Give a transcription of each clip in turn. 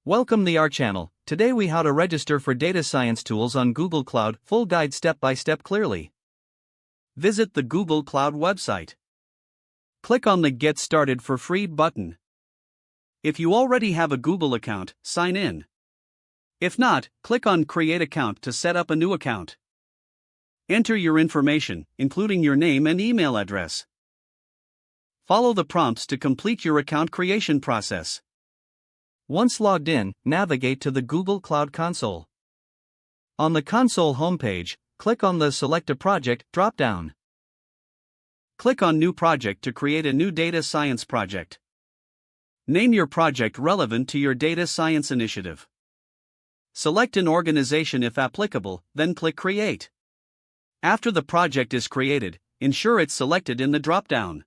Welcome to our channel. Today we how to register for data science tools on Google Cloud, full guide step by step clearly. Visit the Google Cloud website. Click on the Get Started for Free button. If you already have a Google account, sign in. If not, click on Create Account to set up a new account. Enter your information, including your name and email address. Follow the prompts to complete your account creation process. Once logged in, navigate to the Google Cloud Console. On the console homepage, click on the Select a Project drop-down. Click on New Project to create a new data science project. Name your project relevant to your data science initiative. Select an organization if applicable, then click Create. After the project is created, ensure it's selected in the drop-down.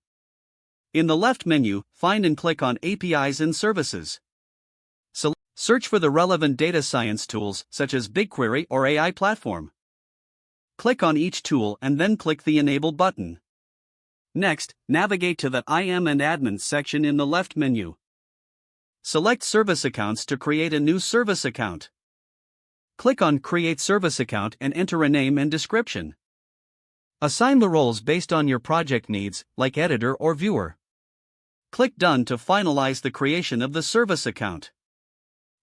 In the left menu, find and click on APIs and Services. Search for the relevant data science tools, such as BigQuery or AI Platform. Click on each tool and then click the Enable button. Next, navigate to the IAM and Admin section in the left menu. Select Service Accounts to create a new service account. Click on Create Service Account and enter a name and description. Assign the roles based on your project needs, like editor or viewer. Click Done to finalize the creation of the service account.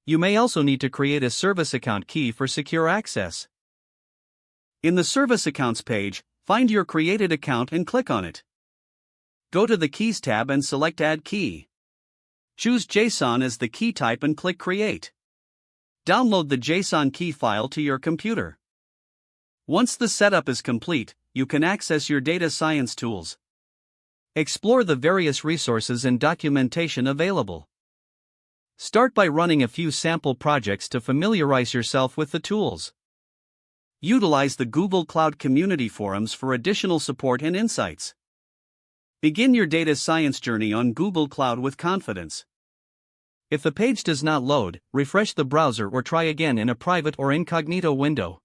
You may also need to create a service account key for secure access. In the Service Accounts page, find your created account and click on it. Go to the Keys tab and select Add Key. Choose JSON as the key type and click Create. Download the JSON key file to your computer. Once the setup is complete, you can access your data science tools. Explore the various resources and documentation available. Start by running a few sample projects to familiarize yourself with the tools. Utilize the Google Cloud Community Forums for additional support and insights. Begin your data science journey on Google Cloud with confidence. If the page does not load, refresh the browser or try again in a private or incognito window.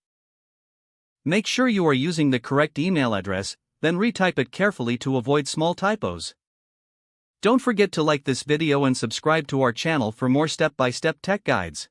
Make sure you are using the correct email address, then retype it carefully to avoid small typos. Don't forget to like this video and subscribe to our channel for more step-by-step tech guides.